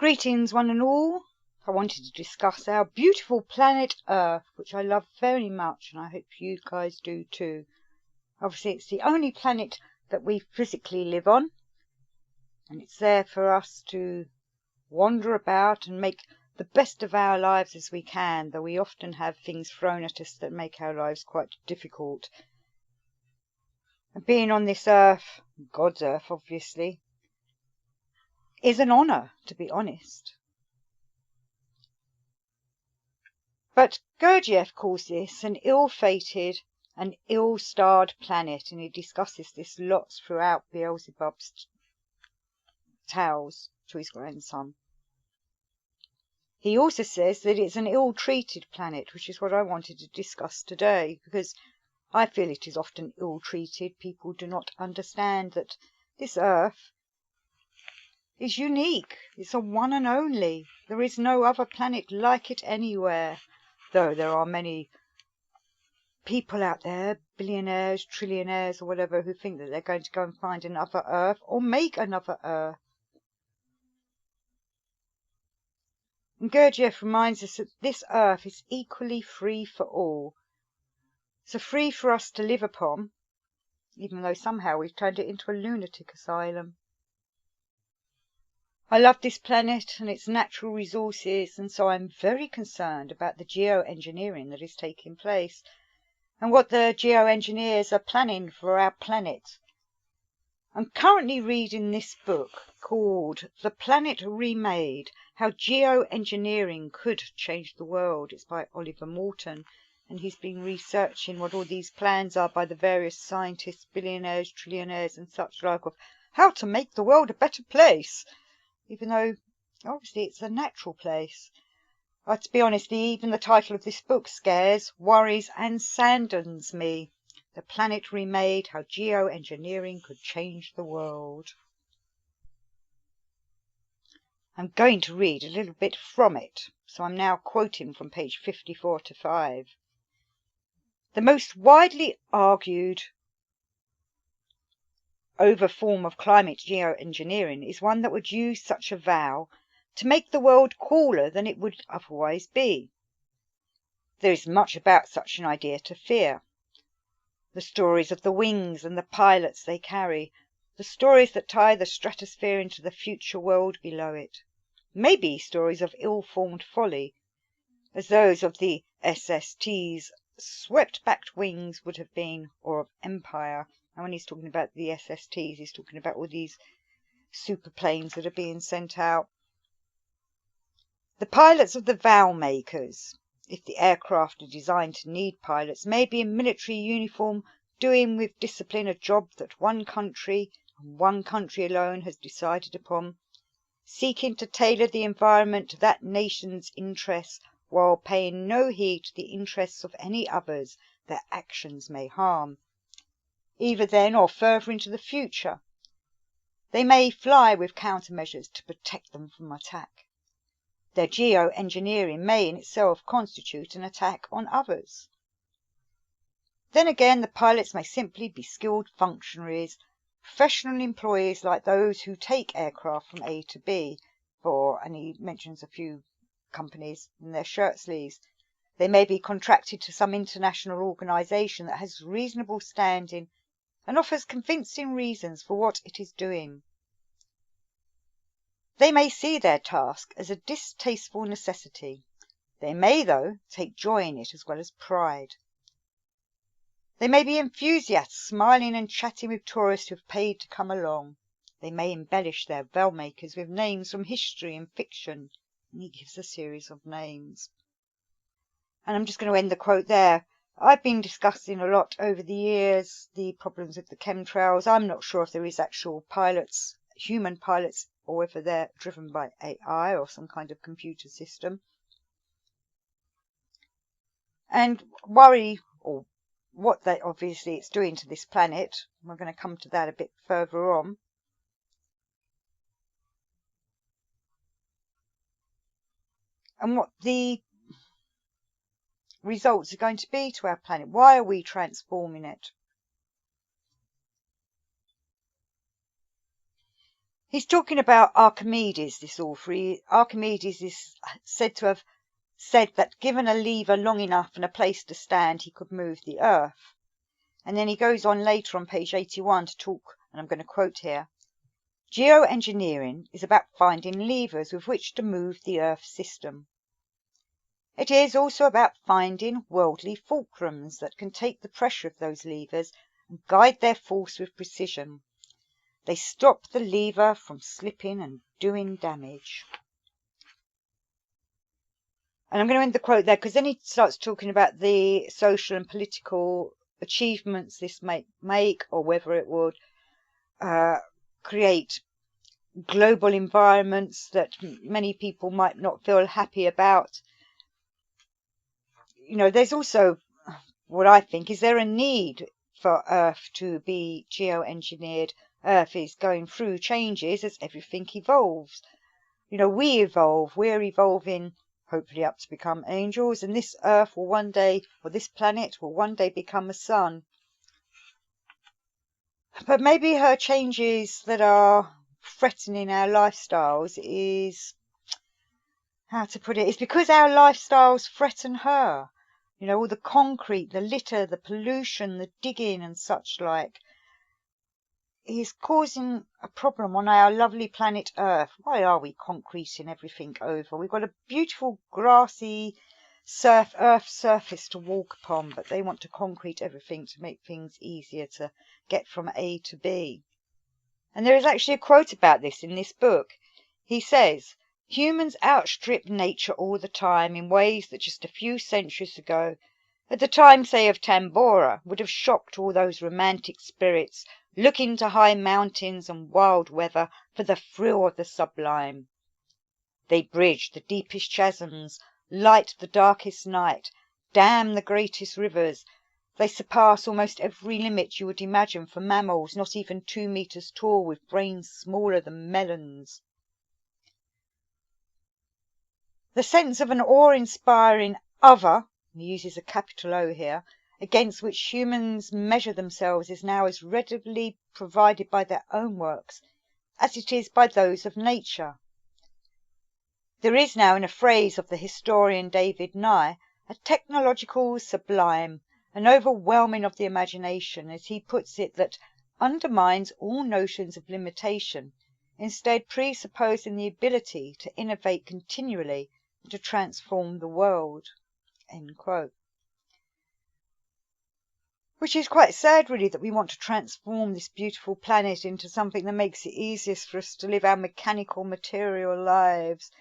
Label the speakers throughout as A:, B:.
A: Greetings one and all. I wanted to discuss our beautiful planet Earth, which I love very much, and I hope you guys do too. Obviously it's the only planet that we physically live on, and it's there for us to wander about and make the best of our lives as we can, though we often have things thrown at us that make our lives quite difficult. And being on this Earth, God's Earth obviously, is an honour, to be honest. But Gurdjieff calls this an ill-fated and ill-starred planet, and he discusses this lots throughout Beelzebub's tales to his grandson. He also says that it's an ill-treated planet, which is what I wanted to discuss today, because I feel it is often ill-treated. People do not understand that this Earth is unique. It's a one and only. There is no other planet like it anywhere, though there are many people out there, billionaires, trillionaires or whatever, who think that they're going to go and find another Earth or make another Earth. And Gurdjieff reminds us that this Earth is equally free for all. So free for us to live upon, even though somehow we've turned it into a lunatic asylum. I love this planet and its natural resources, and so I'm very concerned about the geo-engineering that is taking place and what the geo-engineers are planning for our planet. I'm currently reading this book called The Planet Remade, How Geo-Engineering Could Change the World. It's by Oliver Morton, and he's been researching what all these plans are by the various scientists, billionaires, trillionaires and such like, of how to make the world a better place, even though obviously it's a natural place. To be honest, even the title of this book scares, worries and saddens me. The Planet Remade, How Geo-Engineering Could Change the World. I'm going to read a little bit from it, so I'm now quoting from page 54 to 5. The most widely argued over form of climate geoengineering is one that would use such a vow to make the world cooler than it would otherwise be. There is much about such an idea to fear. The stories of the wings and the pilots they carry, the stories that tie the stratosphere into the future world below it, may be stories of ill-formed folly, as those of the SST's swept-backed wings would have been, or of empire. And when he's talking about the SSTs, he's talking about all these super planes that are being sent out. The pilots of the vow makers, if the aircraft are designed to need pilots, may be in military uniform, doing with discipline a job that one country, and one country alone, has decided upon, seeking to tailor the environment to that nation's interests while paying no heed to the interests of any others their actions may harm, either then or further into the future. They may fly with countermeasures to protect them from attack. Their geo-engineering may in itself constitute an attack on others. Then again, the pilots may simply be skilled functionaries, professional employees like those who take aircraft from A to B, and he mentions a few companies in their shirt sleeves. They may be contracted to some international organisation that has reasonable standing and offers convincing reasons for what it is doing. They may see their task as a distasteful necessity. They may, though, take joy in it as well as pride. They may be enthusiasts, smiling and chatting with tourists who have paid to come along. They may embellish their veil makers with names from history and fiction, and he gives a series of names. And I'm just going to end the quote there. I've been discussing a lot over the years the problems with the chemtrails. I'm not sure if there is actual pilots, human pilots, or whether they're driven by AI or some kind of computer system. And worry, or what that obviously it's doing to this planet. We're going to come to that a bit further on. And what the results are going to be to our planet. Why are we transforming it? He's talking about Archimedes, this author. Archimedes is said to have said that given a lever long enough and a place to stand, he could move the earth. And then he goes on later on page 81 to talk, and I'm going to quote here, "Geoengineering is about finding levers with which to move the earth system. It is also about finding worldly fulcrums that can take the pressure of those levers and guide their force with precision. They stop the lever from slipping and doing damage." And I'm going to end the quote there, because then he starts talking about the social and political achievements this might make, or whether it would create global environments that many people might not feel happy about. You know, there's also what I think, is there a need for Earth to be geoengineered? Earth is going through changes as everything evolves. You know, we evolve, we're evolving hopefully up to become angels, and this Earth will one day, or this planet will one day become a sun. But maybe her changes that are threatening our lifestyles is, how to put it, it's because our lifestyles threaten her. You know, all the concrete, the litter, the pollution, the digging and such like is causing a problem on our lovely planet Earth. Why are we concreting everything over? We've got a beautiful grassy Earth surface to walk upon, but they want to concrete everything to make things easier to get from A to B. And there is actually a quote about this in this book. He says, "Humans outstrip nature all the time in ways that just a few centuries ago, at the time, say, of Tambora, would have shocked all those romantic spirits looking to high mountains and wild weather for the thrill of the sublime. They bridge the deepest chasms, light the darkest night, dam the greatest rivers. They surpass almost every limit you would imagine for mammals not even 2 meters tall with brains smaller than melons. The sense of an awe-inspiring other," he uses a capital O here, "against which humans measure themselves is now as readily provided by their own works as it is by those of nature. There is now, in a phrase of the historian David Nye, a technological sublime, an overwhelming of the imagination, as he puts it, that undermines all notions of limitation, instead presupposing the ability to innovate continually and to transform the world." End quote. Which is quite sad, really, that we want to transform this beautiful planet into something that makes it easiest for us to live our mechanical, material lives.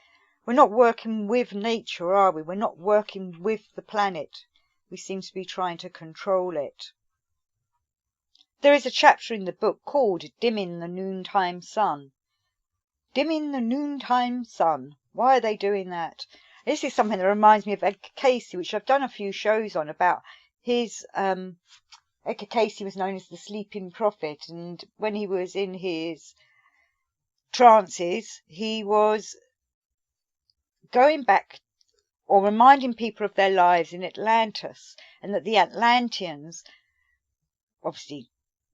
A: We're not working with nature, are we? We're not working with the planet. We seem to be trying to control it. There is a chapter in the book called "Dimming the Noontime Sun." Dimming the noontime sun. Why are they doing that? This is something that reminds me of Edgar Cayce, which I've done a few shows on about. His Edgar Cayce was known as the sleeping prophet, and when he was in his trances, he was going back or reminding people of their lives in Atlantis, and that the Atlanteans, obviously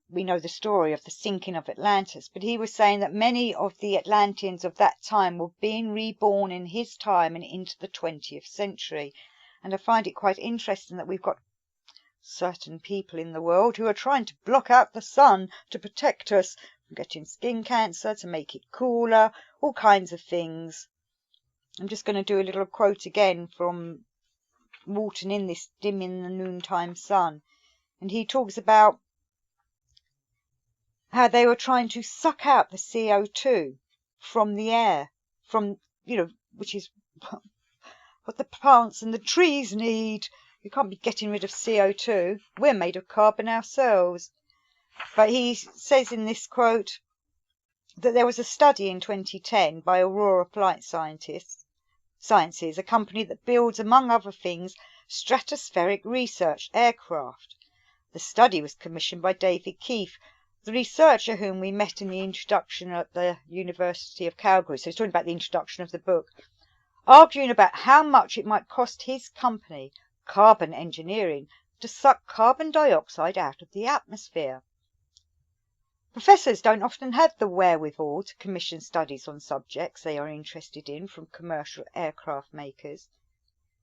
A: we know the story of the sinking of Atlantis, but he was saying that many of the Atlanteans of that time were being reborn in his time and into the 20th century. And I find it quite interesting that we've got certain people in the world who are trying to block out the sun to protect us from getting skin cancer, to make it cooler, all kinds of things. I'm just going to do a little quote again from Walton in this "Dimming the Noontime Sun." And he talks about how they were trying to suck out the CO2 from the air, from, you know, which is what the plants and the trees need. You can't be getting rid of CO2. We're made of carbon ourselves. But he says in this quote that there was a study in 2010 by Aurora Flight Sciences, a company that builds, among other things, stratospheric research aircraft. The study was commissioned by David Keefe, the researcher whom we met in the introduction at the University of Calgary. So he's talking about the introduction of the book, arguing about how much it might cost his company, Carbon Engineering, to suck carbon dioxide out of the atmosphere. Professors don't often have the wherewithal to commission studies on subjects they are interested in from commercial aircraft makers.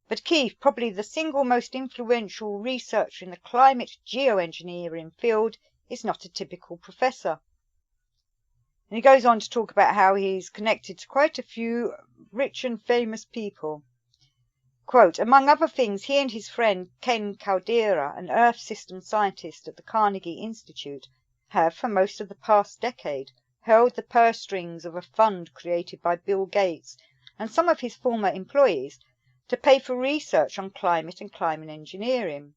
A: But Keith, probably the single most influential researcher in the climate geoengineering field, is not a typical professor. And he goes on to talk about how he's connected to quite a few rich and famous people. Quote, among other things, he and his friend Ken Caldeira, an Earth system scientist at the Carnegie Institute, have, for most of the past decade, held the purse strings of a fund created by Bill Gates and some of his former employees to pay for research on climate and climate engineering.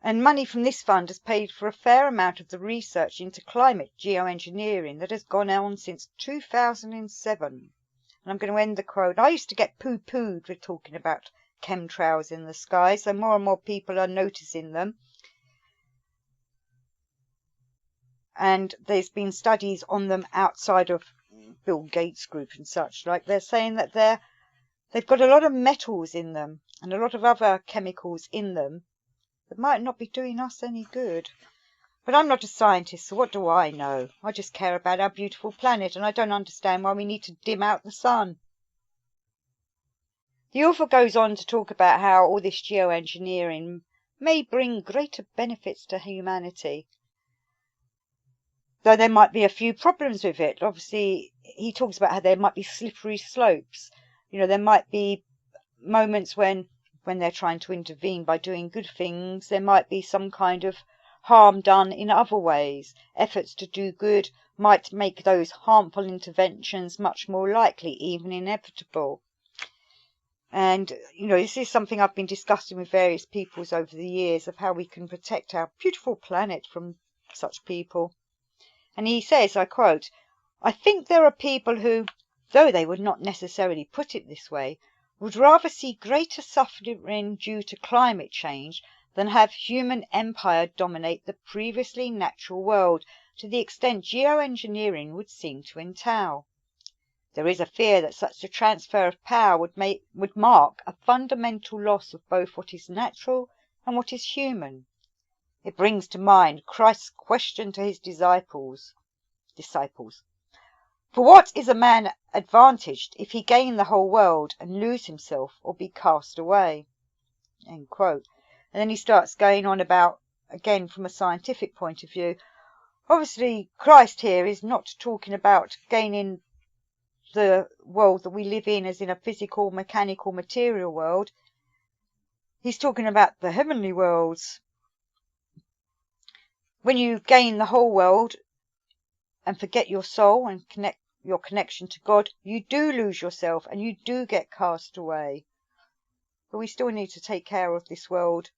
A: And money from this fund has paid for a fair amount of the research into climate geoengineering that has gone on since 2007. And I'm going to end the quote. I used to get poo-pooed with talking about chemtrails in the sky, so more and more people are noticing them. And there's been studies on them outside of Bill Gates group and such. Like they're saying that they've got a lot of metals in them and a lot of other chemicals in them that might not be doing us any good. But I'm not a scientist, so what do I know? I just care about our beautiful planet, and I don't understand why we need to dim out the sun. The author goes on to talk about how all this geoengineering may bring greater benefits to humanity, though there might be a few problems with it. Obviously, he talks about how there might be slippery slopes. You know, there might be moments when they're trying to intervene by doing good things, there might be some kind of harm done in other ways. Efforts to do good might make those harmful interventions much more likely, even inevitable. And, you know, this is something I've been discussing with various peoples over the years, of how we can protect our beautiful planet from such people. And he says, I quote, I think there are people who, though they would not necessarily put it this way, would rather see greater suffering due to climate change than have human empire dominate the previously natural world to the extent geoengineering would seem to entail. There is a fear that such a transfer of power would mark a fundamental loss of both what is natural and what is human. It brings to mind Christ's question to his disciples. For what is a man advantaged if he gain the whole world and lose himself or be cast away? End quote. And then he starts going on about, again from a scientific point of view, obviously Christ here is not talking about gaining the world that we live in as in a physical, mechanical, material world. He's talking about the heavenly worlds. When you gain the whole world and forget your soul and your connection to God, you do lose yourself and you do get cast away. But we still need to take care of this world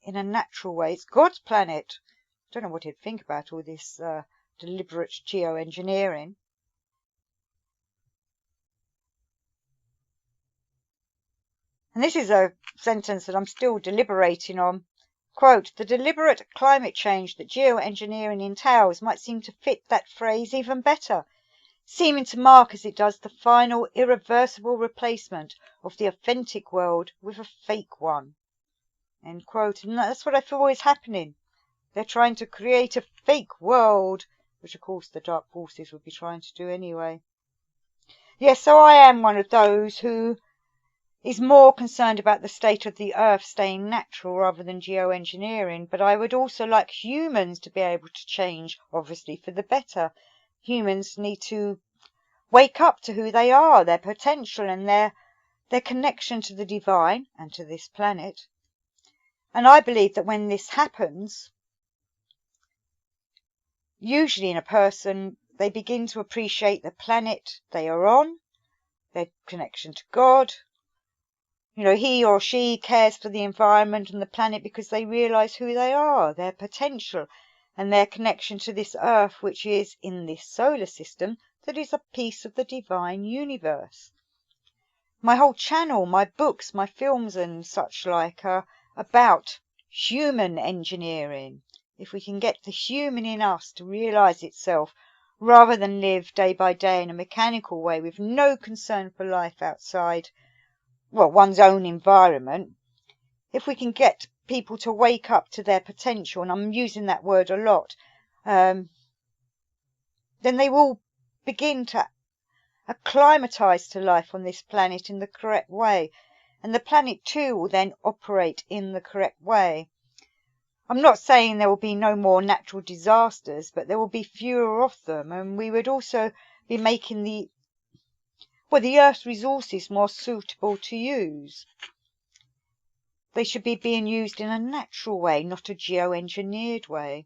A: in a natural way. It's God's planet. I don't know what he'd think about all this deliberate geoengineering. And this is a sentence that I'm still deliberating on. Quote, the deliberate climate change that geoengineering entails might seem to fit that phrase even better, seeming to mark as it does the final irreversible replacement of the authentic world with a fake one. End quote. And that's what I feel is happening. They're trying to create a fake world, which of course the dark forces would be trying to do anyway. Yes, so I am one of those who is more concerned about the state of the earth staying natural rather than geoengineering, but I would also like humans to be able to change, obviously, for the better. Humans need to wake up to who they are, their potential and their connection to the divine and to this planet. And I believe that when this happens, usually in a person, they begin to appreciate the planet they are on, their connection to God. You know, he or she cares for the environment and the planet because they realise who they are, their potential, and their connection to this earth, which is in this solar system, that is a piece of the divine universe. My whole channel, my books, my films and such like are about human engineering. If we can get the human in us to realise itself, rather than live day by day in a mechanical way with no concern for life outside, well, one's own environment. If we can get people to wake up to their potential, and I'm using that word a lot, then they will begin to acclimatise to life on this planet in the correct way, and the planet too will then operate in the correct way. I'm not saying there will be no more natural disasters, but there will be fewer of them, and we would also be making the Earth's resources more suitable to use. They should be being used in a natural way, not a geo-engineered way.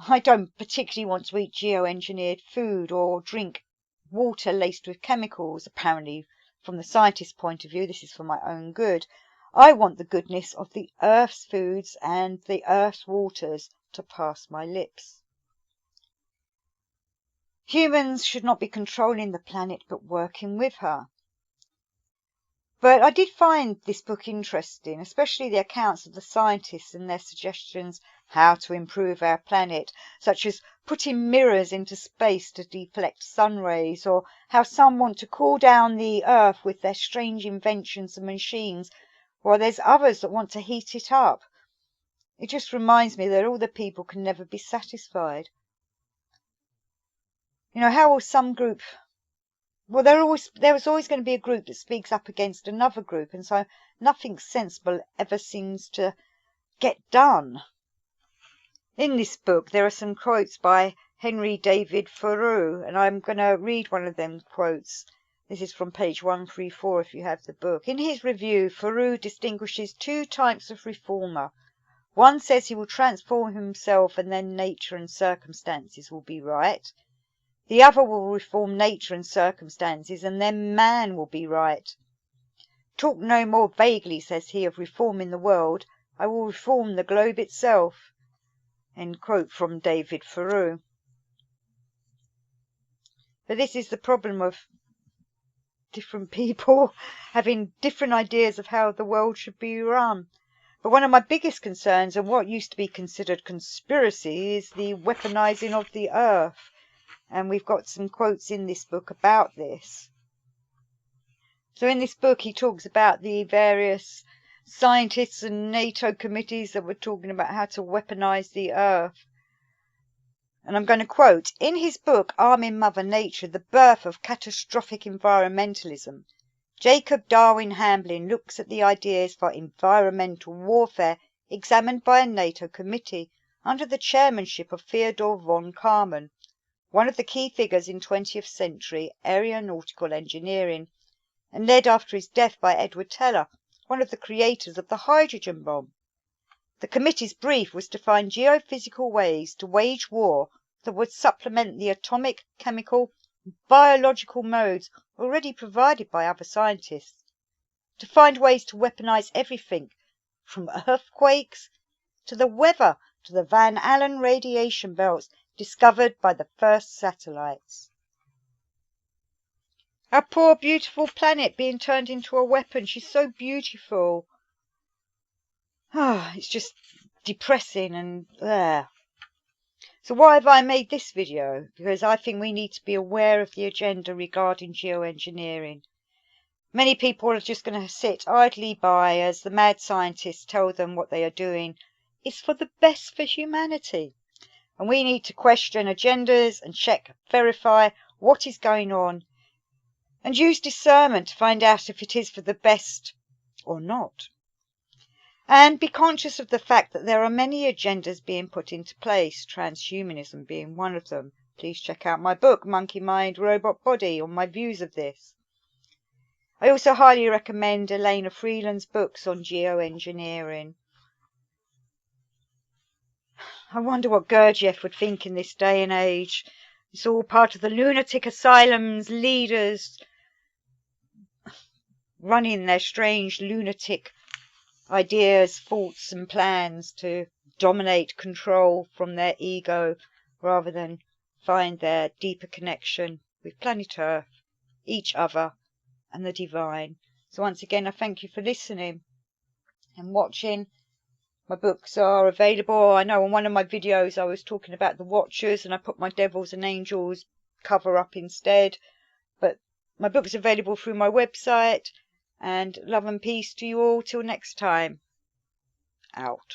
A: I don't particularly want to eat geo-engineered food or drink water laced with chemicals. Apparently, from the scientist's point of view, this is for my own good. I want the goodness of the Earth's foods and the Earth's waters to pass my lips. Humans should not be controlling the planet, but working with her. But I did find this book interesting, especially the accounts of the scientists and their suggestions how to improve our planet, such as putting mirrors into space to deflect sun rays, or how some want to cool down the Earth with their strange inventions and machines, while there's others that want to heat it up. It just reminds me that all the people can never be satisfied. You know, how will some group... Well, there is always going to be a group that speaks up against another group, and so nothing sensible ever seems to get done. In this book, there are some quotes by Henry David Thoreau, and I'm going to read one of them quotes. This is from page 134 if you have the book. In his review, Thoreau distinguishes two types of reformer. One says he will transform himself and then nature and circumstances will be right. The other will reform nature and circumstances and then man will be right. Talk no more vaguely, says he, of reforming the world. I will reform the globe itself. End quote from David Thoreau. But this is the problem of different people having different ideas of how the world should be run. But one of my biggest concerns, and what used to be considered conspiracy, is the weaponizing of the earth. And we've got some quotes in this book about this. So in this book he talks about the various scientists and NATO committees that were talking about how to weaponize the earth. And I'm going to quote, in his book Arming Mother Nature, The Birth of Catastrophic Environmentalism, Jacob Darwin Hamblin looks at the ideas for environmental warfare examined by a NATO committee under the chairmanship of Theodore von Karman, one of the key figures in 20th century aeronautical engineering, and led after his death by Edward Teller, one of the creators of the hydrogen bomb. The committee's brief was to find geophysical ways to wage war that would supplement the atomic, chemical, and biological modes already provided by other scientists, to find ways to weaponize everything, from earthquakes to the weather to the Van Allen radiation belts discovered by the first satellites. Our poor beautiful planet being turned into a weapon. She's so beautiful. It's just depressing and So why have I made this video? Because I think we need to be aware of the agenda regarding geoengineering. Many people are just going to sit idly by as the mad scientists tell them what they are doing is for the best for humanity. And we need to question agendas and check, verify what is going on, and use discernment to find out if it is for the best or not. And be conscious of the fact that there are many agendas being put into place, transhumanism being one of them. Please check out my book, Monkey Mind, Robot Body, on my views of this. I also highly recommend Elena Freeland's books on geoengineering. I wonder what Gurdjieff would think in this day and age. It's all part of the lunatic asylum's leaders running their strange lunatic ideas, thoughts and plans to dominate, control from their ego rather than find their deeper connection with planet Earth, each other and the divine. So once again, I thank you for listening and watching. My books are available. I know on one of my videos I was talking about the Watchers and I put my Devils and Angels cover up instead. But my book's available through my website. And love and peace to you all till next time. out.